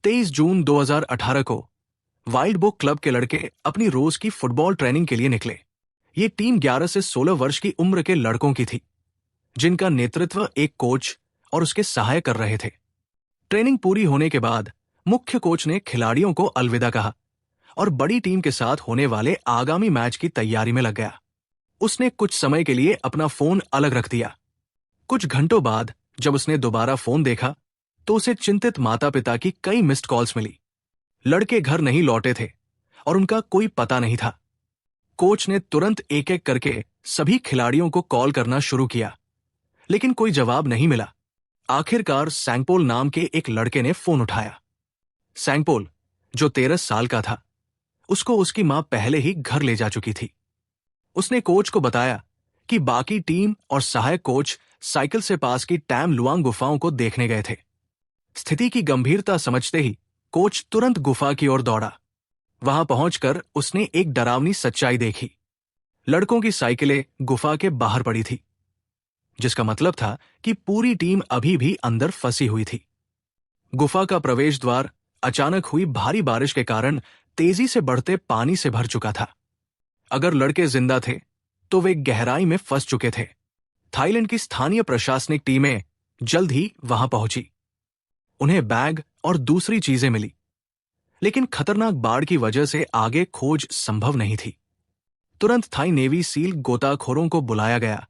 23 जून 2018 को wild book club के लड़के अपनी रोज की फुटबॉल ट्रेनिंग के लिए निकले। ये टीम 11 से 16 वर्ष की उम्र के लड़कों की थी, जिनका नेतृत्व एक कोच और उसके सहायक कर रहे थे। ट्रेनिंग पूरी होने के बाद मुख्य कोच ने खिलाड़ियों को अलविदा कहा और बड़ी टीम के साथ होने वाले आगामी मैच की तैयारी में लग गया। उसने कुछ समय के लिए अपना फोन अलग रख दिया। कुछ घंटों बाद जब उसने दोबारा फोन देखा तो उसे चिंतित माता पिता की कई मिस्ड कॉल्स मिली। लड़के घर नहीं लौटे थे और उनका कोई पता नहीं था। कोच ने तुरंत एक एक करके सभी खिलाड़ियों को कॉल करना शुरू किया, लेकिन कोई जवाब नहीं मिला। आखिरकार सैंगपोल नाम के एक लड़के ने फोन उठाया। सैंगपोल, जो 13 साल का था, उसको उसकी मां पहले ही घर ले जा चुकी थी। उसने कोच को बताया कि बाकी टीम और सहायक कोच साइकिल से पास की टैम लुआंग गुफाओं को देखने गए थे। स्थिति की गंभीरता समझते ही कोच तुरंत गुफा की ओर दौड़ा। वहां पहुंचकर उसने एक डरावनी सच्चाई देखी। लड़कों की साइकिलें गुफा के बाहर पड़ी थी, जिसका मतलब था कि पूरी टीम अभी भी अंदर फंसी हुई थी। गुफा का प्रवेश द्वार अचानक हुई भारी बारिश के कारण तेजी से बढ़ते पानी से भर चुका था। अगर लड़के जिंदा थे तो वे गहराई में फंस चुके थे। थाईलैंड की स्थानीय प्रशासनिक टीमें जल्द ही वहां पहुंची। उन्हें बैग और दूसरी चीजें मिली, लेकिन खतरनाक बाढ़ की वजह से आगे खोज संभव नहीं थी। तुरंत थाई नेवी सील गोताखोरों को बुलाया गया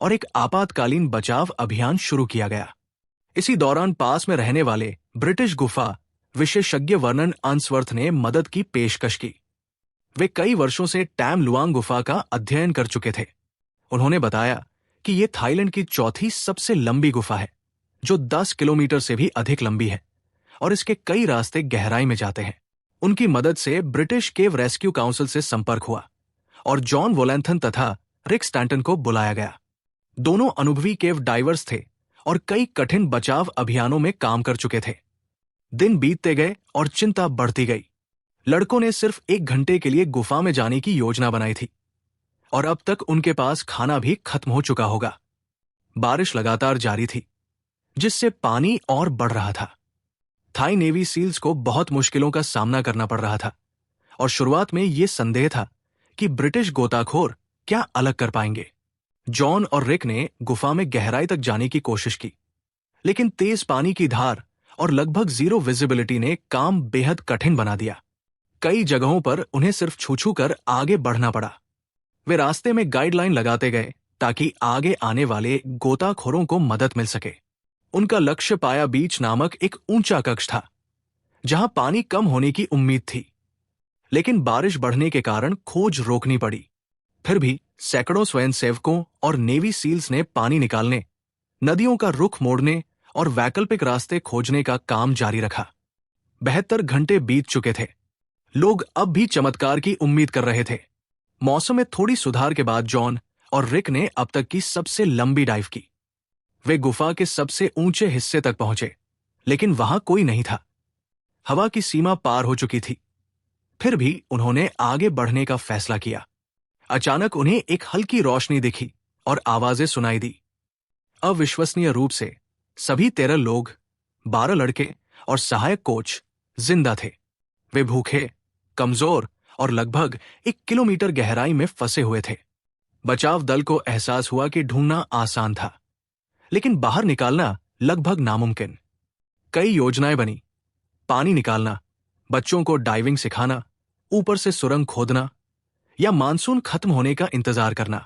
और एक आपातकालीन बचाव अभियान शुरू किया गया। इसी दौरान पास में रहने वाले ब्रिटिश गुफा विशेषज्ञ वर्नन अंसवर्थ ने मदद की पेशकश की। वे कई वर्षों से टैम लुआंग गुफा का अध्ययन कर चुके थे। उन्होंने बताया कि यह थाईलैंड की चौथी सबसे लंबी गुफा है, जो 10 किलोमीटर से भी अधिक लंबी है, और इसके कई रास्ते गहराई में जाते हैं। उनकी मदद से ब्रिटिश केव रेस्क्यू काउंसिल से संपर्क हुआ और जॉन वोलैंथन तथा रिक स्टैंटन को बुलाया गया। दोनों अनुभवी केव डाइवर्स थे और कई कठिन बचाव अभियानों में काम कर चुके थे। दिन बीतते गए और चिंता बढ़ती गई। लड़कों ने सिर्फ 1 घंटे के लिए गुफा में जाने की योजना बनाई थी और अब तक उनके पास खाना भी खत्म हो चुका होगा। बारिश लगातार जारी थी, जिससे पानी और बढ़ रहा था। थाई नेवी सील्स को बहुत मुश्किलों का सामना करना पड़ रहा था और शुरुआत में यह संदेह था कि ब्रिटिश गोताखोर क्या अलग कर पाएंगे। जॉन और रिक ने गुफा में गहराई तक जाने की कोशिश की, लेकिन तेज पानी की धार और लगभग 0 विजिबिलिटी ने काम बेहद कठिन बना दिया। कई जगहों पर उन्हें सिर्फ छू छू कर आगे बढ़ना पड़ा। वे रास्ते में गाइडलाइन लगाते गए ताकि आगे आने वाले गोताखोरों को मदद मिल सके। उनका लक्ष्य पाया बीच नामक एक ऊंचा कक्ष था, जहां पानी कम होने की उम्मीद थी, लेकिन बारिश बढ़ने के कारण खोज रोकनी पड़ी। फिर भी सैकड़ों स्वयंसेवकों और नेवी सील्स ने पानी निकालने, नदियों का रुख मोड़ने और वैकल्पिक रास्ते खोजने का काम जारी रखा। 72 घंटे बीत चुके थे। लोग अब भी चमत्कार की उम्मीद कर रहे थे। मौसम में थोड़ी सुधार के बाद जॉन और रिक ने अब तक की सबसे लंबी डाइव की। वे गुफा के सबसे ऊंचे हिस्से तक पहुंचे, लेकिन वहां कोई नहीं था। हवा की सीमा पार हो चुकी थी। फिर भी उन्होंने आगे बढ़ने का फैसला किया। अचानक उन्हें एक हल्की रोशनी दिखी और आवाजें सुनाई दी। अविश्वसनीय रूप से सभी 13 लोग, 12 लड़के और सहायक कोच जिंदा थे। वे भूखे, कमजोर और लगभग 1 किलोमीटर गहराई में फंसे हुए थे। बचाव दल को एहसास हुआ कि ढूंढना आसान था, लेकिन बाहर निकालना लगभग नामुमकिन। कई योजनाएं बनी। पानी निकालना, बच्चों को डाइविंग सिखाना, ऊपर से सुरंग खोदना या मानसून खत्म होने का इंतजार करना,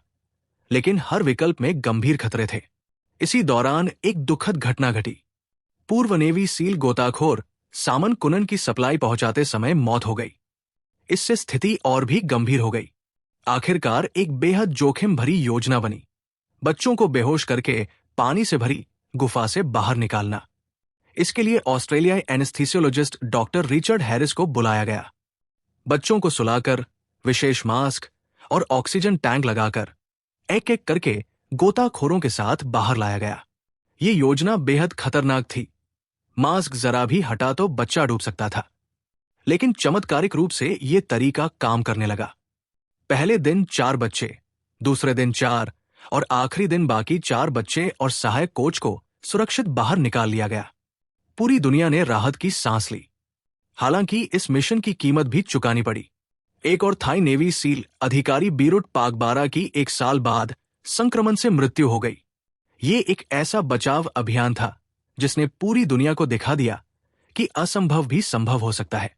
लेकिन हर विकल्प में गंभीर खतरे थे। इसी दौरान एक दुखद घटना घटी। पूर्व नेवी सील गोताखोर सामन कुनन की सप्लाई पहुंचाते समय मौत हो गई। इससे स्थिति और भी गंभीर हो गई। आखिरकार एक बेहद जोखिम भरी योजना बनी। बच्चों को बेहोश करके पानी से भरी गुफा से बाहर निकालना। इसके लिए ऑस्ट्रेलियाई एनेस्थीसियोलॉजिस्ट डॉक्टर रिचर्ड हैरिस को बुलाया गया। बच्चों को सुलाकर, विशेष मास्क और ऑक्सीजन टैंक लगाकर एक एक करके गोताखोरों के साथ बाहर लाया गया। ये योजना बेहद खतरनाक थी। मास्क जरा भी हटा तो बच्चा डूब सकता था, लेकिन चमत्कारिक रूप से यह तरीका काम करने लगा। पहले दिन 4 बच्चे, दूसरे दिन 4 और आखिरी दिन बाकी 4 बच्चे और सहायक कोच को सुरक्षित बाहर निकाल लिया गया। पूरी दुनिया ने राहत की सांस ली। हालांकि इस मिशन की कीमत भी चुकानी पड़ी। एक और थाई नेवी सील अधिकारी बीरुट पागबारा की 1 साल बाद संक्रमण से मृत्यु हो गई। ये एक ऐसा बचाव अभियान था जिसने पूरी दुनिया को दिखा दिया कि असंभव भी संभव हो सकता है।